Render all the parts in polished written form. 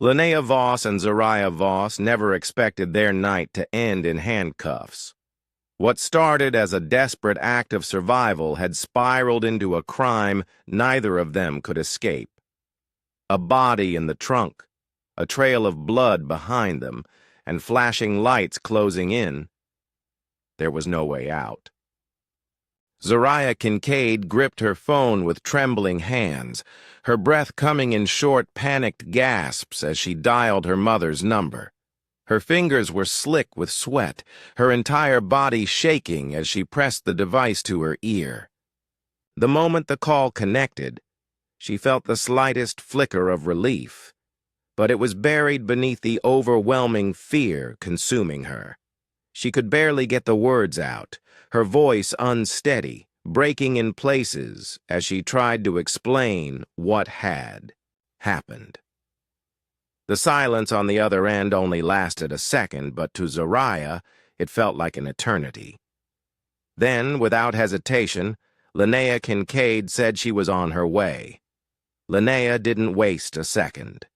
Linnea Voss and Zariah Voss never expected their night to end in handcuffs. What started as a desperate act of survival had spiraled into a crime neither of them could escape. A body in the trunk, a trail of blood behind them, and flashing lights closing in. There was no way out. Zariah Kincaid gripped her phone with trembling hands, her breath coming in short, panicked gasps as she dialed her mother's number. Her fingers were slick with sweat, her entire body shaking as she pressed the device to her ear. The moment the call connected, she felt the slightest flicker of relief, but it was buried beneath the overwhelming fear consuming her. She could barely get the words out, her voice unsteady, breaking in places as she tried to explain what had happened. The silence on the other end only lasted a second, but to Zariah, it felt like an eternity. Then, without hesitation, Linnea Kincaid said she was on her way. Linnea didn't waste a second.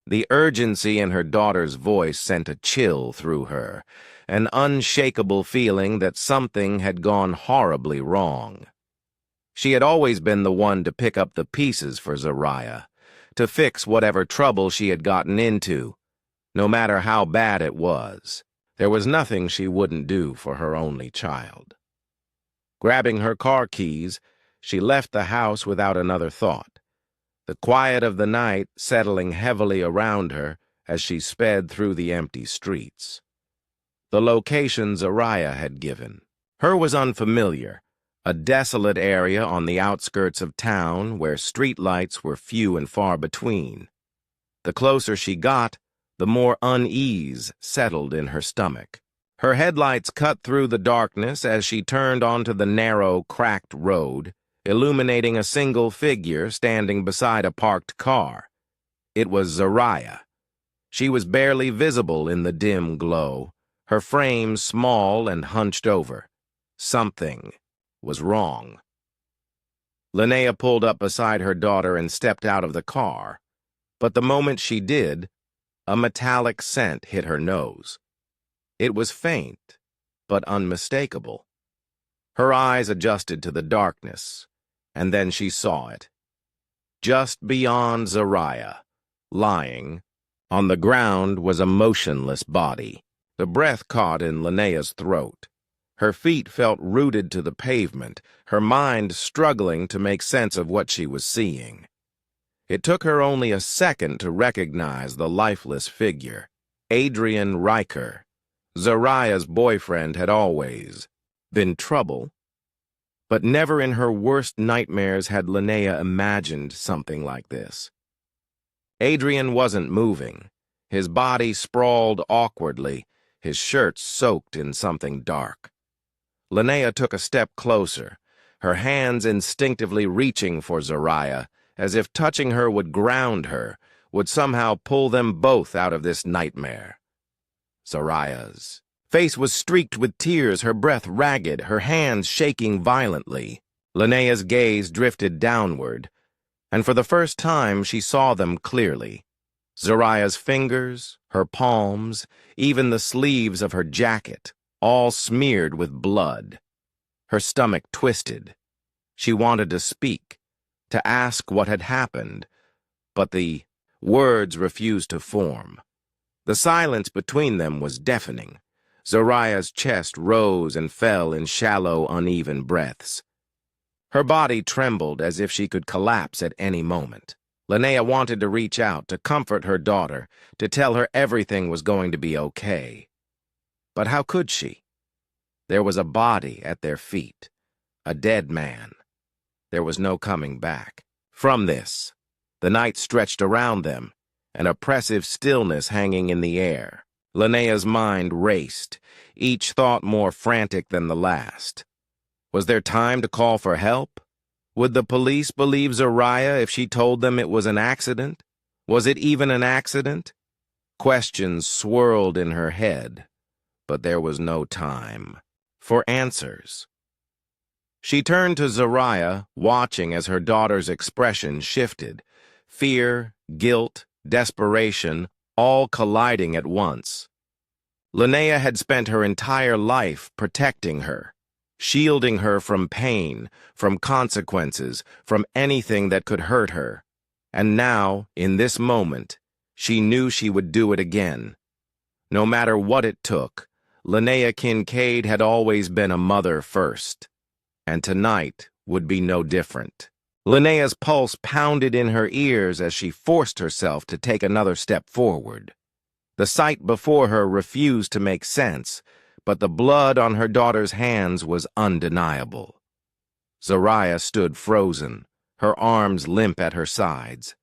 The urgency in her daughter's voice sent a chill through her, an unshakable feeling that something had gone horribly wrong. She had always been the one to pick up the pieces for Zariah, to fix whatever trouble she had gotten into, no matter how bad it was. There was nothing she wouldn't do for her only child. Grabbing her car keys, she left the house without another thought, the quiet of the night settling heavily around her as she sped through the empty streets. The location Zariah had given her was unfamiliar, a desolate area on the outskirts of town where streetlights were few and far between. The closer she got, the more unease settled in her stomach. Her headlights cut through the darkness as she turned onto the narrow, cracked road, illuminating a single figure standing beside a parked car. It was Zariah. She was barely visible in the dim glow, her frame small and hunched over. Something was wrong. Linnea pulled up beside her daughter and stepped out of the car, but the moment she did, a metallic scent hit her nose. It was faint, but unmistakable. Her eyes adjusted to the darkness, and then she saw it. Just beyond Zariah, lying, on the ground was a motionless body. The breath caught in Linnea's throat. Her feet felt rooted to the pavement, her mind struggling to make sense of what she was seeing. It took her only a second to recognize the lifeless figure. Adrian Riker. Zariah's boyfriend had always been trouble, but never in her worst nightmares had Linnea imagined something like this. Adrian wasn't moving. His body sprawled awkwardly, his shirt soaked in something dark. Linnea took a step closer, her hands instinctively reaching for Zariah, as if touching her would ground her, would somehow pull them both out of this nightmare. Zariah's face was streaked with tears, her breath ragged, her hands shaking violently. Linnea's gaze drifted downward, and for the first time she saw them clearly. Zariah's fingers, her palms, even the sleeves of her jacket, all smeared with blood. Her stomach twisted. She wanted to speak, to ask what had happened, but the words refused to form. The silence between them was deafening. Zariah's chest rose and fell in shallow, uneven breaths. Her body trembled as if she could collapse at any moment. Linnea wanted to reach out, to comfort her daughter, to tell her everything was going to be okay. But how could she? There was a body at their feet, a dead man. There was no coming back. From this, the night stretched around them, an oppressive stillness hanging in the air. Linnea's mind raced, each thought more frantic than the last. Was there time to call for help? Would the police believe Zariah if she told them it was an accident? Was it even an accident? Questions swirled in her head, but there was no time for answers. She turned to Zariah, watching as her daughter's expression shifted. Fear, guilt, desperation, all colliding at once. Linnea had spent her entire life protecting her, shielding her from pain, from consequences, from anything that could hurt her. And now, in this moment, she knew she would do it again. No matter what it took, Linnea Kincaid had always been a mother first, and tonight would be no different. Linnea's pulse pounded in her ears as she forced herself to take another step forward. The sight before her refused to make sense, but the blood on her daughter's hands was undeniable. Zariah stood frozen, her arms limp at her sides,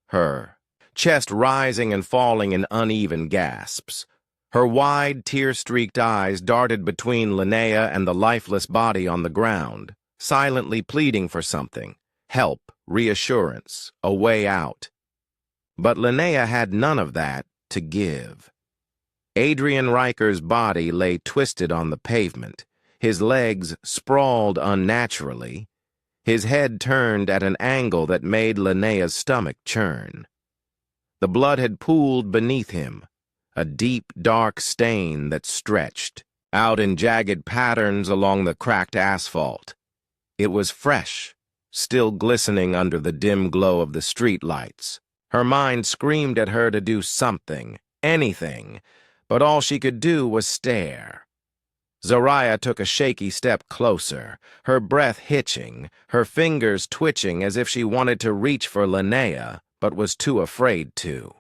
her chest rising and falling in uneven gasps. Her wide, tear-streaked eyes darted between Linnea and the lifeless body on the ground, silently pleading for something, help, reassurance, a way out. But Linnea had none of that to give. Adrian Riker's body lay twisted on the pavement, his legs sprawled unnaturally, his head turned at an angle that made Linnea's stomach churn. The blood had pooled beneath him, a deep, dark stain that stretched out in jagged patterns along the cracked asphalt. It was fresh, still glistening under the dim glow of the streetlights. Her mind screamed at her to do something, anything, but all she could do was stare. Zariah took a shaky step closer, her breath hitching, her fingers twitching as if she wanted to reach for Linnea, but was too afraid to.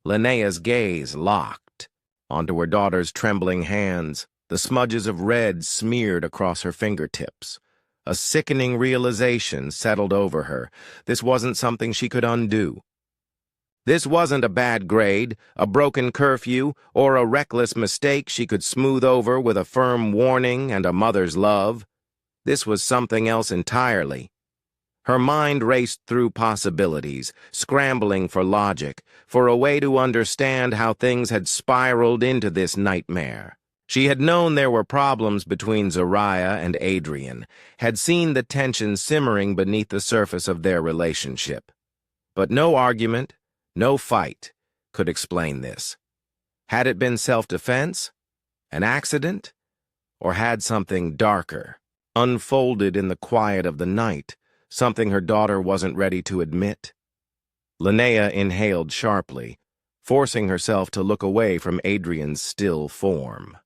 Linnea's gaze locked onto her daughter's trembling hands, the smudges of red smeared across her fingertips. A sickening realization settled over her. This wasn't something she could undo. This wasn't a bad grade, a broken curfew, or a reckless mistake she could smooth over with a firm warning and a mother's love. This was something else entirely. Her mind raced through possibilities, scrambling for logic, for a way to understand how things had spiraled into this nightmare. She had known there were problems between Zariah and Adrian, had seen the tension simmering beneath the surface of their relationship. But no argument, no fight, could explain this. Had it been self-defense? An accident? Or had something darker unfolded in the quiet of the night? Something her daughter wasn't ready to admit? Linnea inhaled sharply, forcing herself to look away from Adrian's still form.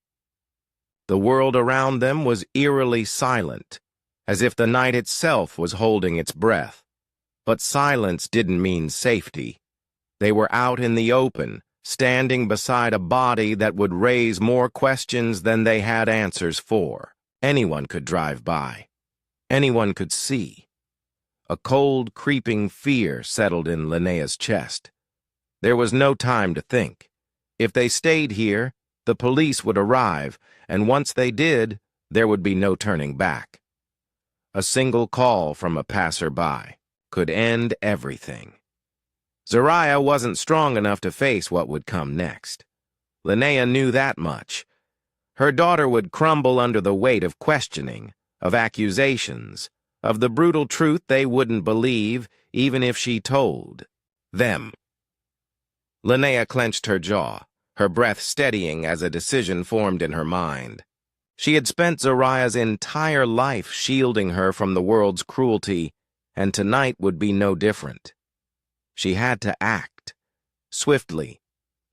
The world around them was eerily silent, as if the night itself was holding its breath. But silence didn't mean safety. They were out in the open, standing beside a body that would raise more questions than they had answers for. Anyone could drive by. Anyone could see. A cold, creeping fear settled in Linnea's chest. There was no time to think. If they stayed here, the police would arrive, and once they did, there would be no turning back. A single call from a passerby could end everything. Zariah wasn't strong enough to face what would come next. Linnea knew that much. Her daughter would crumble under the weight of questioning, of accusations, of the brutal truth they wouldn't believe even if she told them. Linnea clenched her jaw, her breath steadying as a decision formed in her mind. She had spent Zariah's entire life shielding her from the world's cruelty, and tonight would be no different. She had to act, swiftly,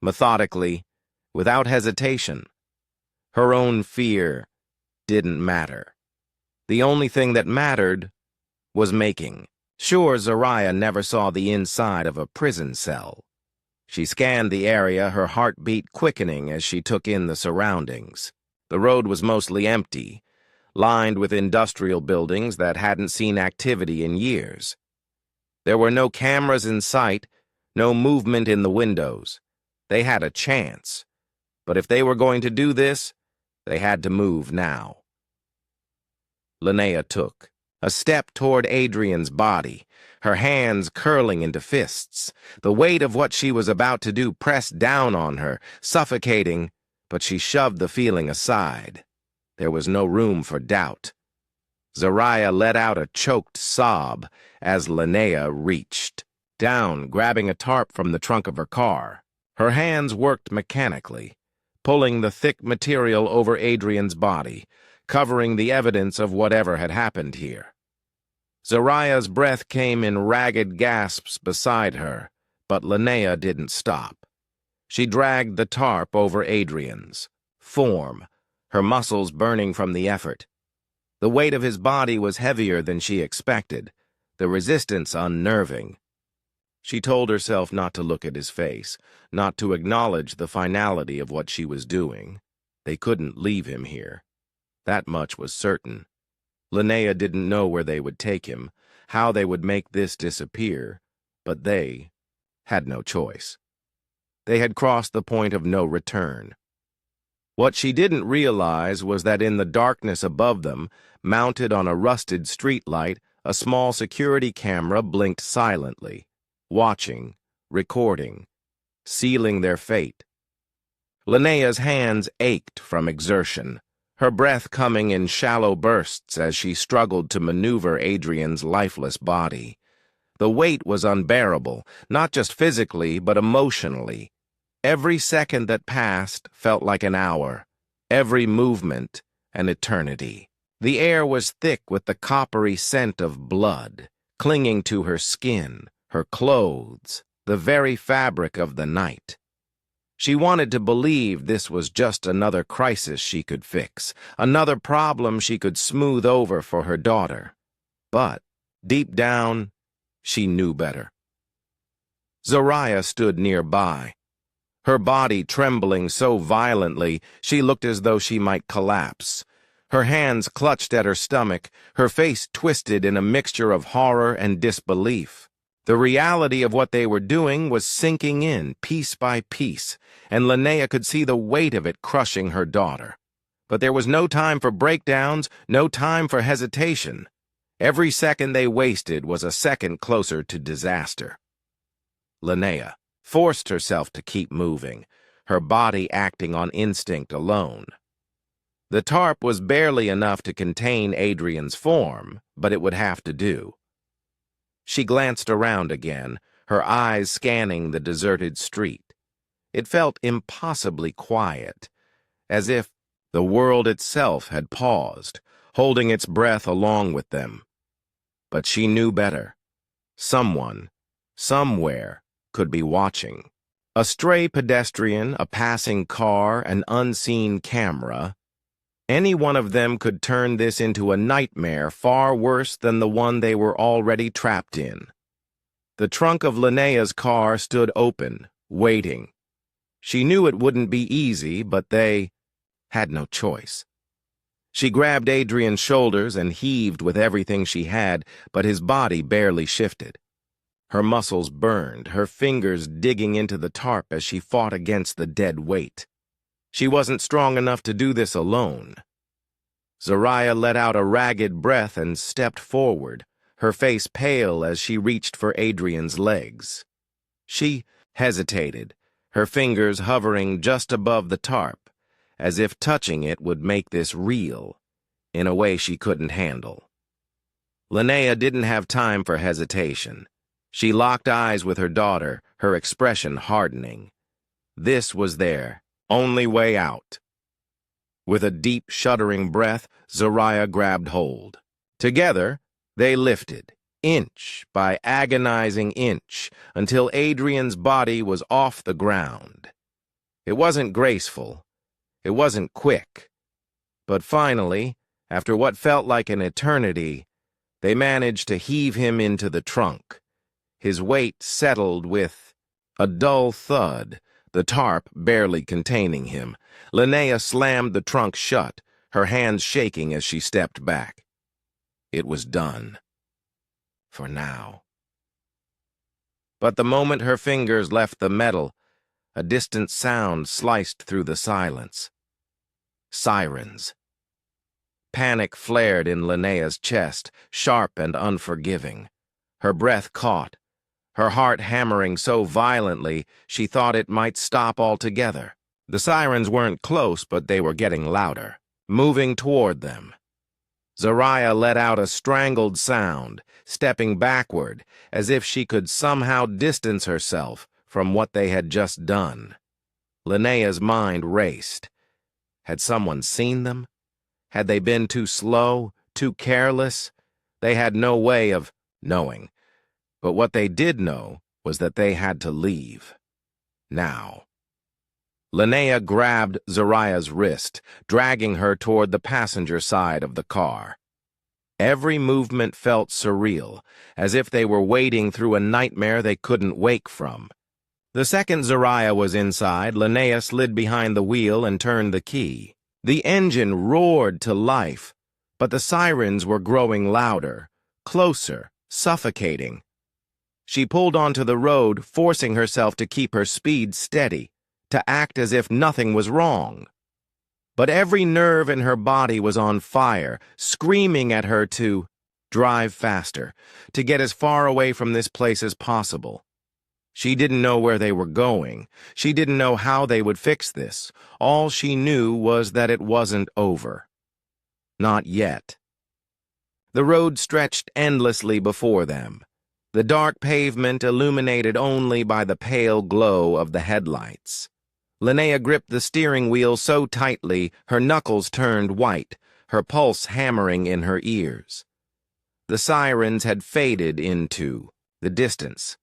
methodically, without hesitation. Her own fear didn't matter. The only thing that mattered was making. Sure, Zariah never saw the inside of a prison cell. She scanned the area, her heartbeat quickening as she took in the surroundings. The road was mostly empty, lined with industrial buildings that hadn't seen activity in years. There were no cameras in sight, no movement in the windows. They had a chance. But if they were going to do this, they had to move now. Linnea took a step toward Adrian's body, her hands curling into fists. The weight of what she was about to do pressed down on her, suffocating, but she shoved the feeling aside. There was no room for doubt. Zariah let out a choked sob as Linnea reached. down, grabbing a tarp from the trunk of her car. Her hands worked mechanically, pulling the thick material over Adrian's body, covering the evidence of whatever had happened here. Zariah's breath came in ragged gasps beside her, but Linnea didn't stop. She dragged the tarp over Adrian's form, her muscles burning from the effort. The weight of his body was heavier than she expected, the resistance unnerving. She told herself not to look at his face, not to acknowledge the finality of what she was doing. They couldn't leave him here. That much was certain. Linnea didn't know where they would take him, how they would make this disappear, but they had no choice. They had crossed the point of no return. What she didn't realize was that in the darkness above them, mounted on a rusted streetlight, a small security camera blinked silently, watching, recording, sealing their fate. Linnea's hands ached from exertion, her breath coming in shallow bursts as she struggled to maneuver Adrian's lifeless body. The weight was unbearable, not just physically, but emotionally. Every second that passed felt like an hour, every movement an eternity. The air was thick with the coppery scent of blood, clinging to her skin, her clothes, the very fabric of the night. She wanted to believe this was just another crisis she could fix, another problem she could smooth over for her daughter. But, deep down, she knew better. Zariah stood nearby, her body trembling so violently she looked as though she might collapse. Her hands clutched at her stomach, her face twisted in a mixture of horror and disbelief. The reality of what they were doing was sinking in, piece by piece, and Linnea could see the weight of it crushing her daughter. But there was no time for breakdowns, no time for hesitation. Every second they wasted was a second closer to disaster. Linnea forced herself to keep moving, her body acting on instinct alone. The tarp was barely enough to contain Adrian's form, but it would have to do. She glanced around again, her eyes scanning the deserted street. It felt impossibly quiet, as if the world itself had paused, holding its breath along with them. But she knew better. Someone, somewhere, could be watching. A stray pedestrian, a passing car, an unseen camera. Any one of them could turn this into a nightmare far worse than the one they were already trapped in. The trunk of Linnea's car stood open, waiting. She knew it wouldn't be easy, but they had no choice. She grabbed Adrian's shoulders and heaved with everything she had, but his body barely shifted. Her muscles burned, her fingers digging into the tarp as she fought against the dead weight. She wasn't strong enough to do this alone. Zariah let out a ragged breath and stepped forward, her face pale as she reached for Adrian's legs. She hesitated, her fingers hovering just above the tarp, as if touching it would make this real, in a way she couldn't handle. Linnea didn't have time for hesitation. She locked eyes with her daughter, her expression hardening. This was their only way out. With a deep, shuddering breath, Zariah grabbed hold. Together, they lifted, inch by agonizing inch, until Adrian's body was off the ground. It wasn't graceful. It wasn't quick. But finally, after what felt like an eternity, they managed to heave him into the trunk. His weight settled with a dull thud, the tarp barely containing him. Linnea slammed the trunk shut, her hands shaking as she stepped back. It was done. For now. But the moment her fingers left the metal, a distant sound sliced through the silence. Sirens. Panic flared in Linnea's chest, sharp and unforgiving. Her breath caught, her heart hammering so violently she thought it might stop altogether. The sirens weren't close, but they were getting louder, moving toward them. Zariah let out a strangled sound, stepping backward, as if she could somehow distance herself from what they had just done. Linnea's mind raced. Had someone seen them? Had they been too slow, too careless? They had no way of knowing. But what they did know was that they had to leave. Now. Linnea grabbed Zariah's wrist, dragging her toward the passenger side of the car. Every movement felt surreal, as if they were wading through a nightmare they couldn't wake from. The second Zariah was inside, Linnea slid behind the wheel and turned the key. The engine roared to life, but the sirens were growing louder, closer, suffocating. She pulled onto the road, forcing herself to keep her speed steady, to act as if nothing was wrong. But every nerve in her body was on fire, screaming at her to drive faster, to get as far away from this place as possible. She didn't know where they were going. She didn't know how they would fix this. All she knew was that it wasn't over. Not yet. The road stretched endlessly before them, the dark pavement illuminated only by the pale glow of the headlights. Linnea gripped the steering wheel so tightly her knuckles turned white, her pulse hammering in her ears. The sirens had faded into the distance,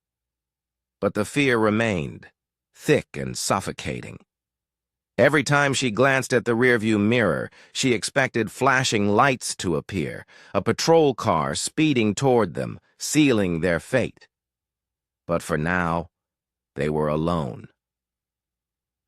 but the fear remained, thick and suffocating. Every time she glanced at the rearview mirror, she expected flashing lights to appear, a patrol car speeding toward them, sealing their fate. But for now, they were alone.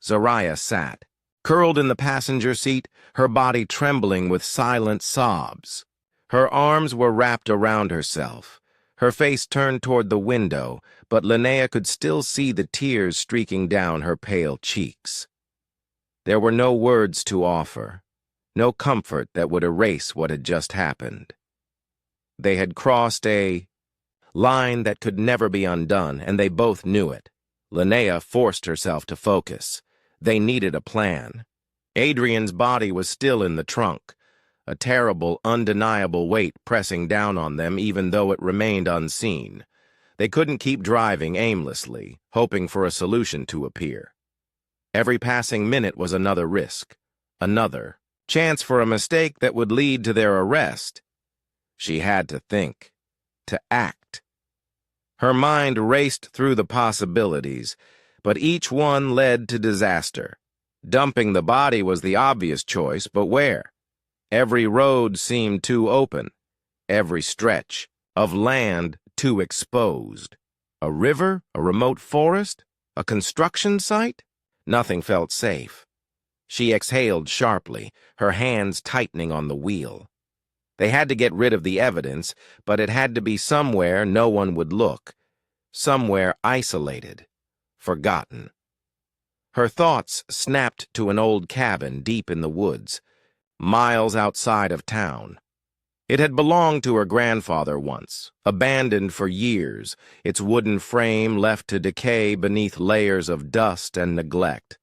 Zariah sat, curled in the passenger seat, her body trembling with silent sobs. Her arms were wrapped around herself, her face turned toward the window, but Linnea could still see the tears streaking down her pale cheeks. There were no words to offer, no comfort that would erase what had just happened. They had crossed a line that could never be undone, and they both knew it. Linnea forced herself to focus. They needed a plan. Adrian's body was still in the trunk, a terrible, undeniable weight pressing down on them even though it remained unseen. They couldn't keep driving aimlessly, hoping for a solution to appear. Every passing minute was another risk, another chance for a mistake that would lead to their arrest. She had to think, to act. Her mind raced through the possibilities, but each one led to disaster. Dumping the body was the obvious choice, but where? Every road seemed too open, every stretch of land too exposed. A river, a remote forest, a construction site? Nothing felt safe. She exhaled sharply, her hands tightening on the wheel. They had to get rid of the evidence, but it had to be somewhere no one would look, somewhere isolated, forgotten. Her thoughts snapped to an old cabin deep in the woods, miles outside of town. It had belonged to her grandfather once, abandoned for years, its wooden frame left to decay beneath layers of dust and neglect.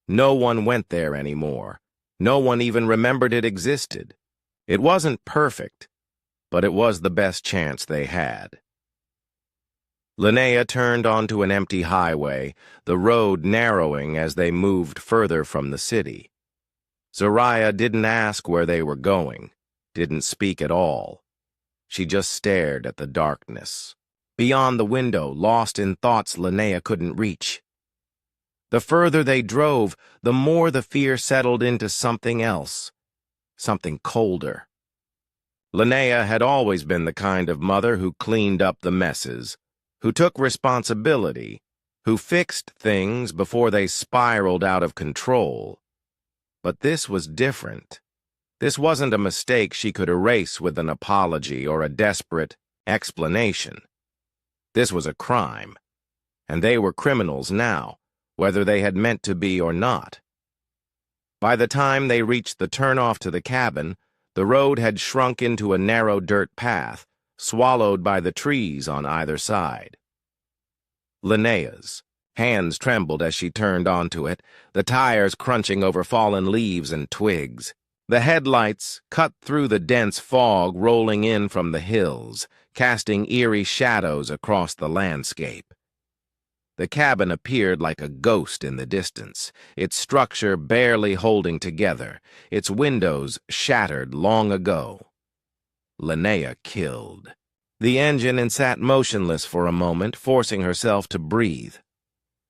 No one went there anymore. No one even remembered it existed. It wasn't perfect, but it was the best chance they had. Linnea turned onto an empty highway, the road narrowing as they moved further from the city. Zariah didn't ask where they were going, didn't speak at all. She just stared at the darkness. Beyond the window, lost in thoughts Linnea couldn't reach. The further they drove, the more the fear settled into something else, something colder. Linnea had always been the kind of mother who cleaned up the messes, who took responsibility, who fixed things before they spiraled out of control. But this was different. This wasn't a mistake she could erase with an apology or a desperate explanation. This was a crime, and they were criminals now, whether they had meant to be or not. By the time they reached the turnoff to the cabin, the road had shrunk into a narrow dirt path, swallowed by the trees on either side. Linnea's hands trembled as she turned onto it, the tires crunching over fallen leaves and twigs. The headlights cut through the dense fog rolling in from the hills, casting eerie shadows across the landscape. The cabin appeared like a ghost in the distance, its structure barely holding together, its windows shattered long ago. Linnea killed. The engine sat motionless for a moment, forcing herself to breathe.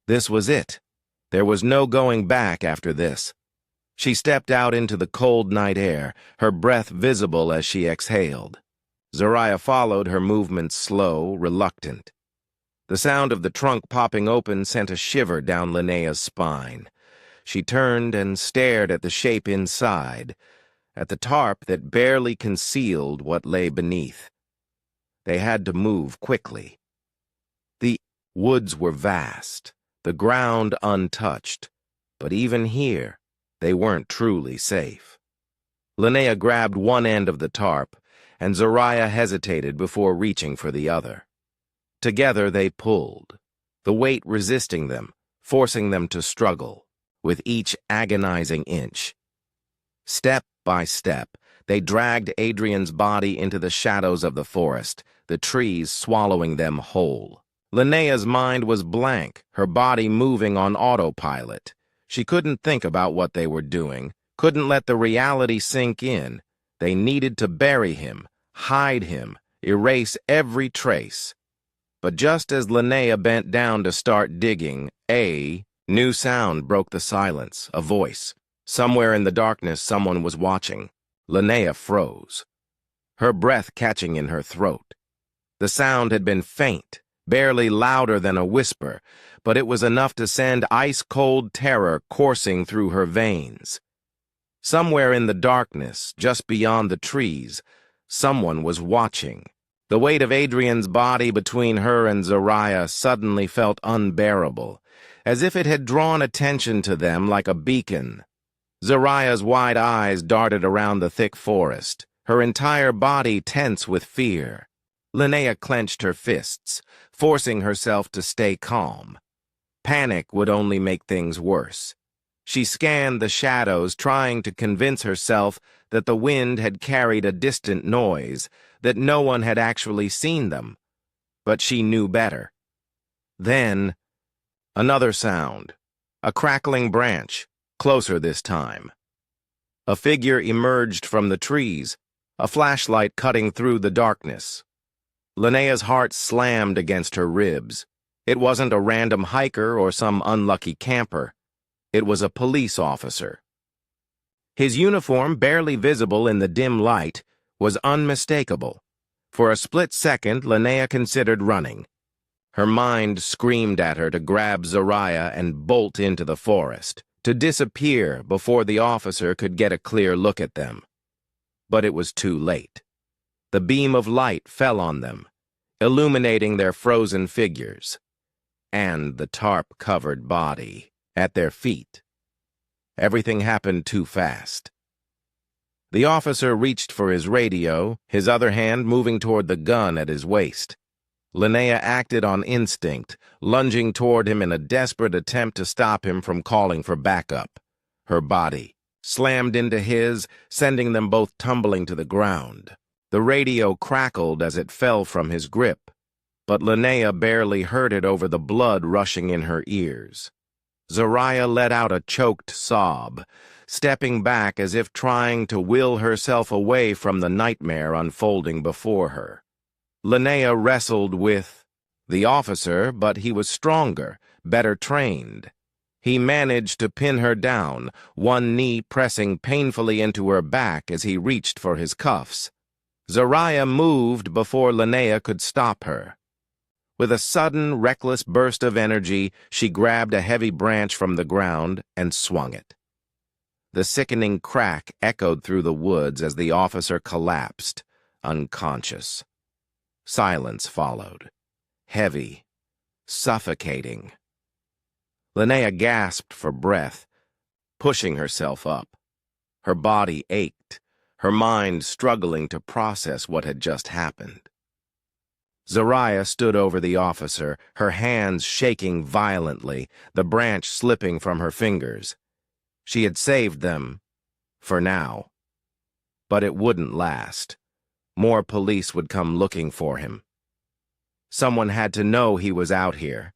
This was it. There was no going back after this. She stepped out into the cold night air, her breath visible as she exhaled. Zariah followed, her movements slow, reluctant. The sound of the trunk popping open sent a shiver down Linnea's spine. She turned and stared at the shape inside, at the tarp that barely concealed what lay beneath. They had to move quickly. The woods were vast, the ground untouched, but even here, they weren't truly safe. Linnea grabbed one end of the tarp, and Zariah hesitated before reaching for the other. Together they pulled, the weight resisting them, forcing them to struggle, with each agonizing inch. Step by step, they dragged Adrian's body into the shadows of the forest, the trees swallowing them whole. Linnea's mind was blank, her body moving on autopilot. She couldn't think about what they were doing, couldn't let the reality sink in. They needed to bury him, hide him, erase every trace. But just as Linnea bent down to start digging, a new sound broke the silence, a voice. Somewhere in the darkness, someone was watching. Linnea froze, her breath catching in her throat. The sound had been faint, barely louder than a whisper, but it was enough to send ice-cold terror coursing through her veins. Somewhere in the darkness, just beyond the trees, someone was watching. The weight of Adrian's body between her and Zariah suddenly felt unbearable, as if it had drawn attention to them like a beacon. Zariah's wide eyes darted around the thick forest, her entire body tense with fear. Linnea clenched her fists, forcing herself to stay calm. Panic would only make things worse. She scanned the shadows, trying to convince herself that the wind had carried a distant noise, that no one had actually seen them. But she knew better. Then, another sound, a crackling branch, closer this time. A figure emerged from the trees, a flashlight cutting through the darkness. Linnea's heart slammed against her ribs. It wasn't a random hiker or some unlucky camper. It was a police officer. His uniform, barely visible in the dim light, was unmistakable. For a split second, Linnea considered running. Her mind screamed at her to grab Zariah and bolt into the forest, to disappear before the officer could get a clear look at them. But it was too late. The beam of light fell on them, illuminating their frozen figures, and the tarp-covered body at their feet. Everything happened too fast. The officer reached for his radio, his other hand moving toward the gun at his waist. Linnea acted on instinct, lunging toward him in a desperate attempt to stop him from calling for backup. Her body slammed into his, sending them both tumbling to the ground. The radio crackled as it fell from his grip, but Linnea barely heard it over the blood rushing in her ears. Zariah let out a choked sob, stepping back as if trying to will herself away from the nightmare unfolding before her. Linnea wrestled with the officer, but he was stronger, better trained. He managed to pin her down, one knee pressing painfully into her back as he reached for his cuffs. Zariah moved before Linnea could stop her. With a sudden, reckless burst of energy, she grabbed a heavy branch from the ground and swung it. The sickening crack echoed through the woods as the officer collapsed, unconscious. Silence followed, heavy, suffocating. Linnea gasped for breath, pushing herself up. Her body ached, her mind struggling to process what had just happened. Zariah stood over the officer, her hands shaking violently, the branch slipping from her fingers. She had saved them, for now. But it wouldn't last. More police would come looking for him. Someone had to know he was out here.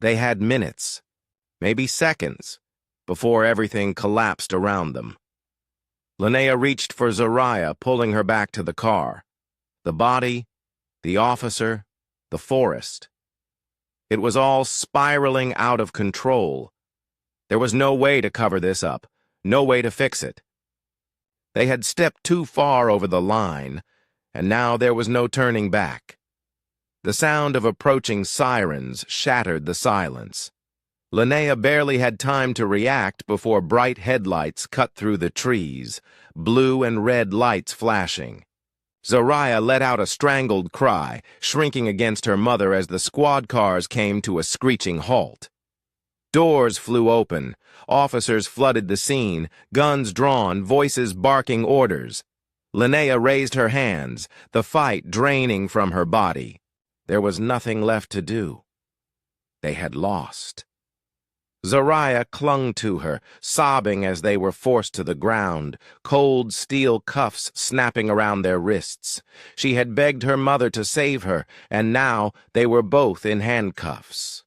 They had minutes, maybe seconds, before everything collapsed around them. Linnea reached for Zariah, pulling her back to the car. The body, the officer, the forest. It was all spiraling out of control. There was no way to cover this up, no way to fix it. They had stepped too far over the line, and now there was no turning back. The sound of approaching sirens shattered the silence. Linnea barely had time to react before bright headlights cut through the trees, blue and red lights flashing. Zariah let out a strangled cry, shrinking against her mother as the squad cars came to a screeching halt. Doors flew open, officers flooded the scene, guns drawn, voices barking orders. Linnea raised her hands, the fight draining from her body. There was nothing left to do. They had lost. Zariah clung to her, sobbing as they were forced to the ground, cold steel cuffs snapping around their wrists. She had begged her mother to save her, and now they were both in handcuffs.